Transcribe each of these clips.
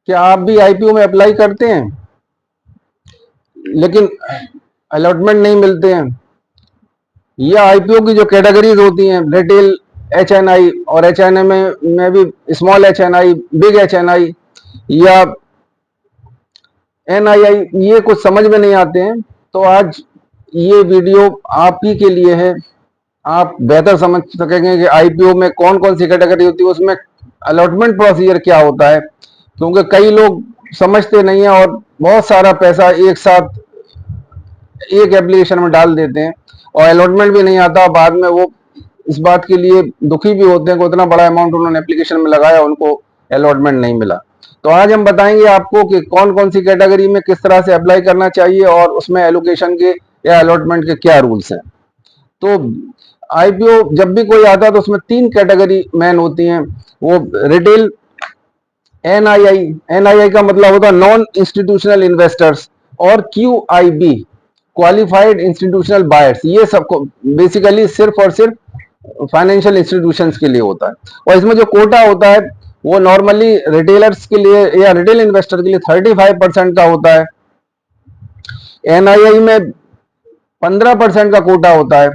क्या आप भी आईपीओ में अप्लाई करते हैं लेकिन अलॉटमेंट नहीं मिलते हैं? या आईपीओ की जो कैटेगरीज होती हैं, रिटेल, एचएनआई, और एचएनआई में भी स्मॉल एचएनआई, बिग एचएनआई या एनआईआई, ये कुछ समझ में नहीं आते हैं, तो आज ये वीडियो आप ही के लिए है। आप बेहतर समझ सकेंगे कि आईपीओ में कौन कौन सी कैटेगरी होती है, उसमें अलॉटमेंट प्रोसीजर क्या होता है, क्योंकि कई लोग समझते नहीं है और बहुत सारा पैसा एक साथ एक एप्लीकेशन में डाल देते हैं और अलॉटमेंट भी नहीं आता। बाद में वो इस बात के लिए दुखी भी होते हैं कि उतना बड़ा अमाउंट उन्होंने एप्लीकेशन में लगाया, उनको अलॉटमेंट नहीं मिला। तो आज हम बताएंगे आपको कि कौन कौन सी कैटेगरी में किस तरह से अप्लाई करना चाहिए और उसमें एलोकेशन के या अलॉटमेंट के क्या रूल्स हैं। तो आईपीओ जब भी कोई आता है तो उसमें 3 कैटेगरी मेन होती हैं। वो रिटेल, एनआईआई, एनआईआई का मतलब होता है नॉन इंस्टीट्यूशनल इन्वेस्टर्स, और क्यूआईबी, क्वालिफाइड इंस्टीट्यूशनल बायर्स। ये सबको बेसिकली सिर्फ और सिर्फ फाइनेंशियल इंस्टीट्यूशंस के लिए होता है। और इसमें जो कोटा होता है वो नॉर्मली रिटेलर्स के लिए या रिटेल इन्वेस्टर के लिए 35% का होता है। एनआईआई में 15% का कोटा होता है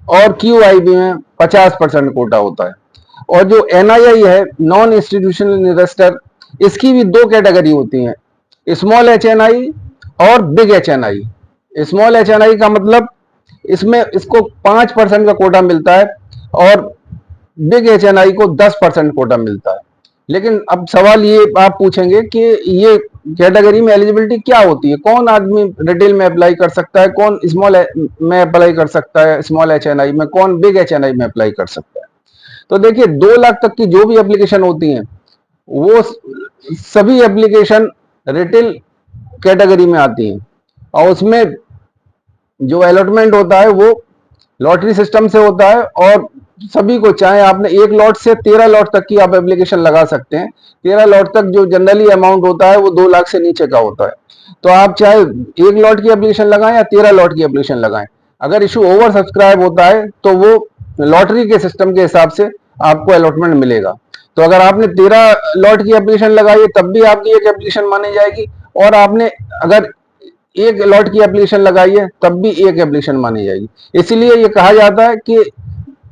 और क्यूआईबी में 50% कोटा होता है। और जो एनआईआई है, नॉन इंस्टीट्यूशनल इन्वेस्टर, इसकी भी 2 कैटेगरी होती हैं, स्मॉल एचएनआई और बिग एचएनआई। स्मॉल एचएनआई का मतलब इसमें इसको 5% का कोटा मिलता है और बिग एचएनआई को 10% कोटा मिलता है। लेकिन अब सवाल ये आप पूछेंगे कि ये कैटेगरी में एलिजिबिलिटी क्या होती है, कौन आदमी रिटेल में अप्लाई कर सकता है, कौन स्मॉल में अप्लाई कर सकता है, स्मॉल एचएनआई में, कौन बिग एचएनआई में अप्लाई कर सकता है। तो देखिए, 2 लाख तक की जो भी एप्लीकेशन होती हैं वो सभी एप्लीकेशन रिटेल कैटेगरी में आती हैं और उसमें जो अलॉटमेंट होता है वो लॉटरी सिस्टम से होता है। और सभी को, चाहे आपने 1 लॉट से 13 लॉट तक की आप एप्लीकेशन लगा सकते हैं। 13 लॉट तक जो जनरली अमाउंट होता है वो 2 लाख से नीचे का होता है। तो आप चाहे 1 लॉट की एप्लीकेशन लगाएं या 13 लॉट की एप्लीकेशन लगाएं, अगर इशू ओवर सब्सक्राइब होता है तो वो लॉटरी के सिस्टम के हिसाब से आपको अलॉटमेंट मिलेगा। तो अगर आपने 13 लॉट की एप्लीकेशन लगाई है तब भी आपकी एक एप्लीकेशन मानी जाएगी, और आपने अगर 1 लॉट की एप्लीकेशन लगाई है तब भी एक एप्लीकेशन मानी जाएगी। इसीलिए ये कहा जाता है कि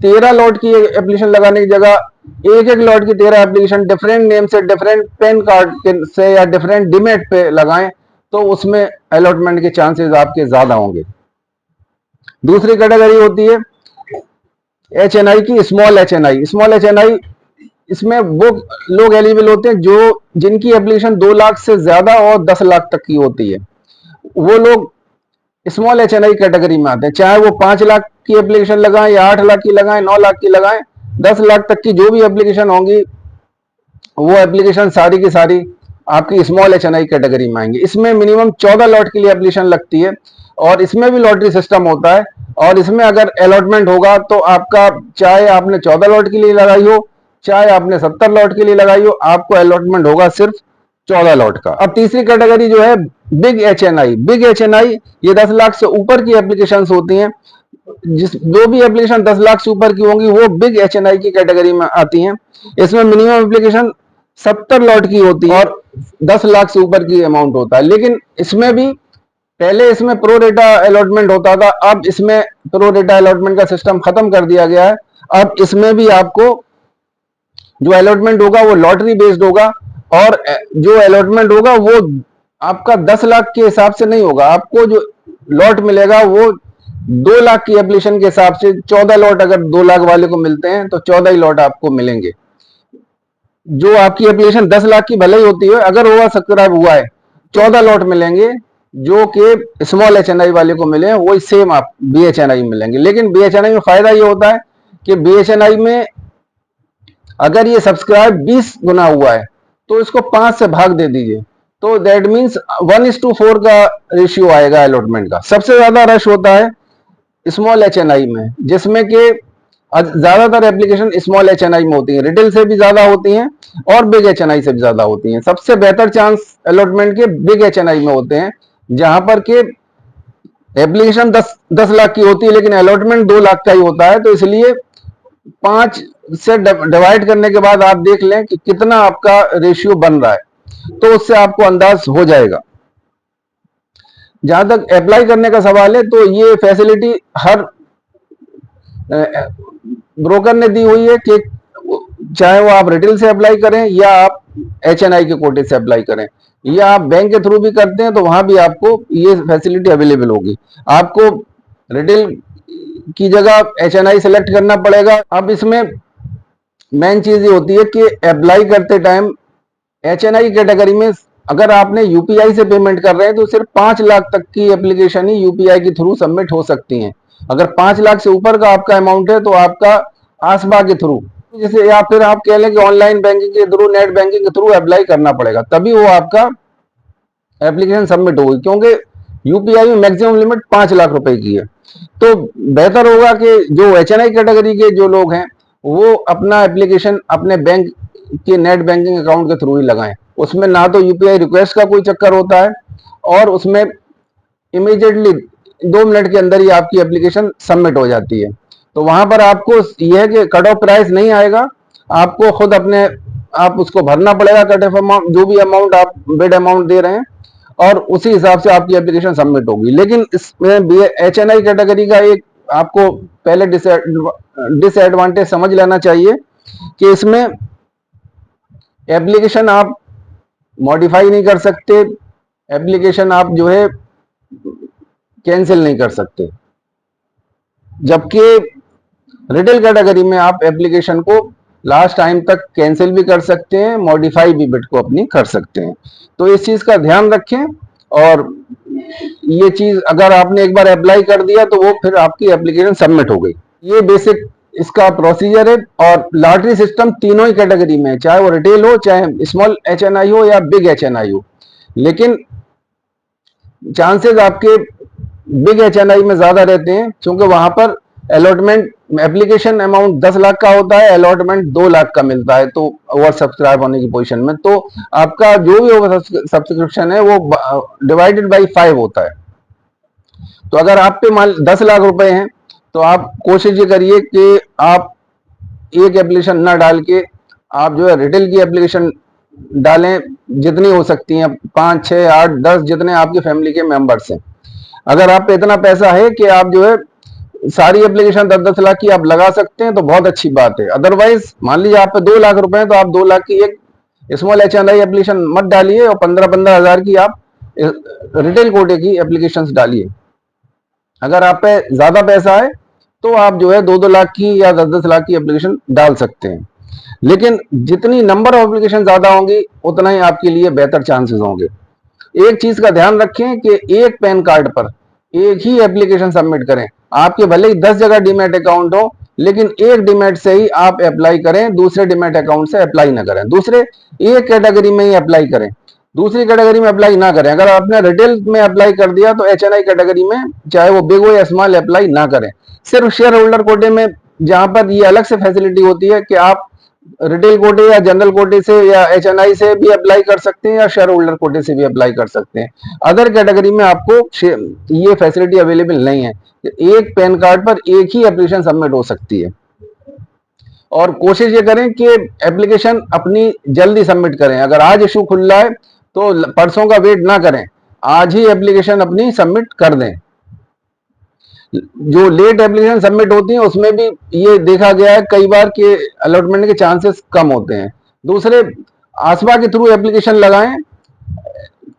13 लॉट की एप्लीकेशन लगाने की जगह एक लॉट की 13 एप्लीकेशन डिफरेंट नेम से, डिफरेंट पेन कार्ड से या डिफरेंट डिमेट पे लगाएं, तो उसमें अलॉटमेंट के चांसेस आपके ज्यादा होंगे। दूसरी कैटेगरी होती है एचएनआई की, स्मॉल एचएनआई। स्मॉल एचएनआई, इसमें वो लोग एलिजिबल होते हैं जो जिनकी एप्लीकेशन 2 लाख से ज्यादा और 10 लाख तक की होती है। वो लोग स्मॉल एचएनआई कैटेगरी में आते हैं, चाहे वो 5 लाख की एप्लीकेशन लगाएं या 8 लाख की लगाएं, 9 लाख की लगाएं, 10 लाख तक की जो भी एप्लीकेशन होंगी वो एप्लीकेशन सारी की सारी आपकी स्मॉल एचएनआई कैटेगरी में आएंगे। इसमें मिनिमम 14 लॉट के लिए एप्लीकेशन लगती है और इसमें भी लॉटरी सिस्टम होता है। और इसमें अगर अलॉटमेंट होगा तो आपका, चाहे आपने 14 लॉट के लिए लगाई हो, चाहे आपने 70 लॉट के लिए लगाई हो, आपको अलॉटमेंट होगा सिर्फ 14 लॉट का। अब तीसरी कैटेगरी जो है बिग एचएनआई। बिग एचएनआई, ये 10 लाख से ऊपर की एप्लीकेशन होती हैं। जो भी एप्लीकेशन 10 लाख से ऊपर की होंगी वो बिग एचएनआई की कैटेगरी में आती हैं। इसमें मिनिमम एप्लीकेशन 70 लॉट की होती है और 10 लाख से ऊपर की अमाउंट होता है। लेकिन इसमें भी पहले इसमें प्रो रेटा अलॉटमेंट होता था, अब इसमें प्रो रेटा अलॉटमेंट का सिस्टम खत्म कर दिया गया है। अब इसमें भी आपको जो अलॉटमेंट होगा वो लॉटरी बेस्ड होगा, और जो अलॉटमेंट होगा वो आपका 10 लाख के हिसाब से नहीं होगा। आपको जो लॉट मिलेगा वो 2 लाख की एप्लीकेशन के हिसाब से, 14 लॉट अगर 2 लाख वाले को मिलते हैं तो 14 ही लॉट आपको मिलेंगे। जो आपकी एप्लीकेशन 10 लाख की भले ही होती है, अगर ओवर सब्सक्राइब हुआ है 14 लॉट मिलेंगे, जो कि स्मॉल एचएनआई वाले को मिले हैं वही सेम आप बीएचएनआई में मिलेंगे। लेकिन बीएचएनआई में फायदा ये होता है कि बीएचएनआई में अगर ये सब्सक्राइब 20 गुना हुआ है तो इसको 5 से भाग दे दीजिए, तो दैट मीन्स 1:4 का रेशियो आएगा अलॉटमेंट का। सबसे ज्यादा रश होता है स्मॉल एचएनआई में, जिसमें कि ज्यादातर एप्लीकेशन स्मॉल एचएनआई में होती हैं, रिटेल से भी ज्यादा होती हैं और बिग एचएनआई से भी ज्यादा होती हैं। सबसे बेहतर चांस अलॉटमेंट के बिग एचएनआई में होते हैं, जहां पर के एप्लीकेशन 10 लाख की होती है लेकिन अलॉटमेंट 2 लाख का ही होता है। तो इसलिए 5 से डिवाइड करने के बाद आप देख लें कि कितना आपका रेशियो बन रहा है। तो उससे आपको अंदाज हो जाएगा। जहां तक अप्लाई करने का सवाल है, तो ये फैसिलिटी हर ब्रोकर ने दी हुई है कि चाहे वो आप रिटेल से अप्लाई करें या आप HNI के कोटे से अप्लाई करें, या आप बैंक के थ्रू भी करते हैं, तो वहां भी आपको ये फैसिलिटी अवेलेबल होगी। आपको रिटेल की जगह HNI सेलेक्ट करना पड़ेगा। अब इसमें मेन चीज ये होती है कि अप्लाई करते टाइम HNI कैटेगरी में अगर आपने यूपीआई से पेमेंट कर रहे हैं, तो सिर्फ 5 लाख तक की एप्लीकेशन ही यूपीआई के थ्रू सबमिट हो सकती हैं। अगर 5 लाख से ऊपर का आपका अमाउंट है, तो आपका आसबा के थ्रू, जैसे या फिर आप कह लें कि ऑनलाइन बैंकिंग के थ्रू, नेट बैंकिंग के थ्रू अप्लाई करना पड़ेगा, तभी वो आपका एप्लीकेशन सबमिट होगी, क्योंकि यूपीआई में मैक्सिमम लिमिट 5 लाख रुपए की है। तो बेहतर होगा कि जो HNI कैटेगरी के जो लोग हैं, वो अपना एप्लीकेशन अपने बैंक के नेट बैंकिंग अकाउंट के थ्रू ही लगाएं। उसमें ना तो यूपीआई रिक्वेस्ट का कोई चक्कर होता है, और उसमें इमीडिएटली 2 मिनट के अंदर ही आपकी एप्लीकेशन सबमिट हो जाती है। तो वहां पर आपको यह है कि कट ऑफ प्राइस नहीं आएगा, आपको खुद अपने आप उसको भरना पड़ेगा, कट ऑफ अमाउंट जो भी अमाउंट आप बिड अमाउंट दे रहे हैं, और उसी हिसाब से आपकी एप्लीकेशन सबमिट होगी। लेकिन इसमें HNI कैटेगरी का एक आपको पहले डिसएडवांटेज समझ लेना चाहिए कि इसमें एप्लीकेशन आप मॉडिफाई नहीं कर सकते, एप्लीकेशन आप जो है कैंसिल नहीं कर सकते, जबकि रिटेल कैटेगरी में आप एप्लीकेशन को लास्ट टाइम तक कैंसिल भी कर सकते हैं, मॉडिफाई भी बिट को अपनी कर सकते हैं। तो इस चीज का ध्यान रखें, और ये चीज अगर आपने एक बार अप्लाई कर दिया, तो वो फिर आपकी एप्लीकेशन सबमिट हो गई। ये बेसिक इसका प्रोसीजर है। और लॉटरी सिस्टम तीनों ही कैटेगरी में, चाहे वो रिटेल हो, चाहे स्मॉल HNI हो या बिग HNI हो, लेकिन चांसेस आपके बिग HNI में ज्यादा रहते हैं, क्योंकि वहां पर अलॉटमेंट एप्लीकेशन अमाउंट 10 लाख का होता है, अलॉटमेंट 2 लाख का मिलता है, तो ओवर सब्सक्राइब होने की पोजीशन में, तो आपका जो भी ओवर सब्सक्रिप्शन है वो डिवाइडेड बाई 5 होता है। तो अगर आप पे मान 10 लाख रुपए हैं, तो आप कोशिश ये करिए कि आप एक एप्लीकेशन ना डाल के आप जो है रिटेल की एप्लीकेशन डालें, जितनी हो सकती हैं, 5, 6, 8, 10, जितने आपके फैमिली के मेंबर्स हैं। अगर आप पे इतना पैसा है कि आप जो है सारी एप्लीकेशन 10-10 लाख की आप लगा सकते हैं, तो बहुत अच्छी बात है। अदरवाइज मान लीजिए आप पे 2 लाख रुपए हैं, तो आप 2 लाख की एक स्मॉल HNI एप्लीकेशन मत डालिए, और 15-15 हजार की आप रिटेल कोटे की एप्लीकेशन डालिए। अगर आप पे ज्यादा पैसा है, तो आप जो है 2-2 लाख की या 10-10 लाख की एप्लीकेशन डाल सकते हैं। लेकिन जितनी नंबर ऑफ एप्लीकेशन ज्यादा होंगी, उतना ही आपके लिए बेहतर चांसेस होंगे। एक चीज का ध्यान रखें कि एक पैन कार्ड पर एक ही एप्लीकेशन सबमिट करें। आपके भले ही 10 जगह डीमैट अकाउंट हो, लेकिन एक डीमैट से ही आप अप्लाई करें, दूसरे डीमैट अकाउंट से अप्लाई ना करें। दूसरे एक कैटेगरी में ही अप्लाई करें, दूसरी कैटेगरी में अप्लाई ना करें। अगर आपने रिटेल में अप्लाई कर दिया, तो HNI कैटेगरी में चाहे वो बिग हो या स्मॉल अप्लाई ना करें। सिर्फ शेयर होल्डर कोटे में, जहां पर ये अलग से फैसिलिटी होती है कि आप रिटेल कोटे या जनरल कोटे से या HNI से भी अप्लाई कर सकते हैं, या शेयर होल्डर कोटे से भी अप्लाई कर सकते हैं। अदर कैटेगरी में आपको ये फैसिलिटी अवेलेबल नहीं है। एक पैन कार्ड पर एक ही एप्लीकेशन सबमिट हो सकती है। और कोशिश ये करें कि एप्लीकेशन अपनी जल्दी सबमिट करें। अगर आज इशू खुल रहा है, तो परसों का वेट ना करें, आज ही एप्लीकेशन अपनी सबमिट कर दें। जो लेट एप्लीकेशन सबमिट होती है, उसमें भी ये देखा गया है कई बार कि अलॉटमेंट के चांसेस कम होते हैं। दूसरे, आसबा के थ्रू एप्लीकेशन लगाएं।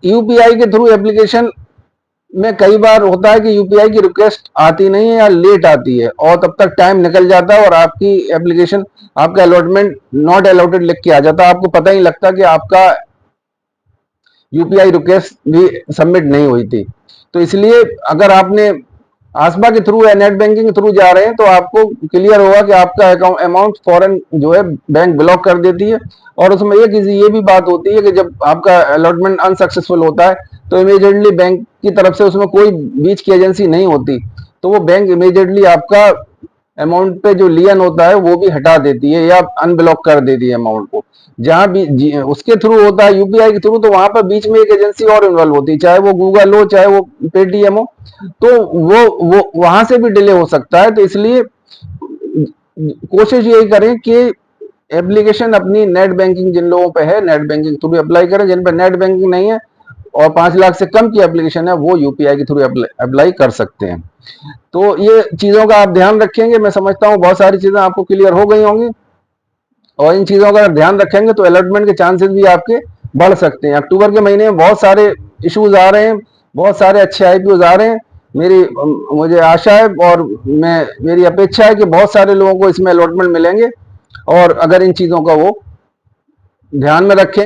यूपीआई के थ्रू एप्लीकेशन में कई बार होता है कि यूपीआई की रिक्वेस्ट आती नहीं है या लेट आती है, और तब तक टाइम निकल जाता है, और आपकी एप्लीकेशन, आपका अलॉटमेंट नॉट अलॉटेड लिख के आ जाता है। आपको पता ही लगता कि आपका यूपीआई रिक्वेस्ट भी सबमिट नहीं हुई थी। तो इसलिए अगर आपने आसबा के थ्रू या नेट बैंकिंग के थ्रू जा रहे हैं, तो आपको क्लियर होगा कि आपका अकाउंट अमाउंट फौरन जो है बैंक ब्लॉक कर देती है। और उसमें एक ये भी बात होती है कि जब आपका अलॉटमेंट अनसक्सेसफुल होता है, तो इमीडिएटली बैंक की तरफ से, उसमें कोई बीच की एजेंसी नहीं होती, तो वो बैंक इमीडिएटली आपका अमाउंट पे जो लियन होता है वो भी हटा देती है, या अनब्लॉक कर देती है अमाउंट को। जहां भी उसके थ्रू होता है, यूपीआई के थ्रू, तो वहां पर बीच में एक एजेंसी और इन्वॉल्व होती है, चाहे वो गूगल हो, चाहे वो पेटीएम हो, तो वो वहां से भी डिले हो सकता है। तो इसलिए कोशिश यही करें कि एप्लीकेशन अपनी नेट बैंकिंग जिन लोगों पे है, नेट बैंकिंग थ्रू अप्लाई करें। जिन पे नेट बैंकिंग नहीं है और 5 लाख से कम की एप्लीकेशन है, वो यूपीआई के थ्रू अप्लाई कर सकते हैं। तो ये चीज़ों का आप ध्यान रखेंगे। मैं समझता हूँ बहुत सारी चीज़ें आपको क्लियर हो गई होंगी, और इन चीज़ों का ध्यान रखेंगे तो अलॉटमेंट के चांसेस भी आपके बढ़ सकते हैं। अक्टूबर के महीने में बहुत सारे इश्यूज आ रहे हैं, बहुत सारे अच्छे आईपीओ आ रहे हैं। मुझे आशा है और मेरी अपेक्षा है कि बहुत सारे लोगों को इसमें अलॉटमेंट मिलेंगे, और अगर इन चीज़ों का वो ध्यान में रखें।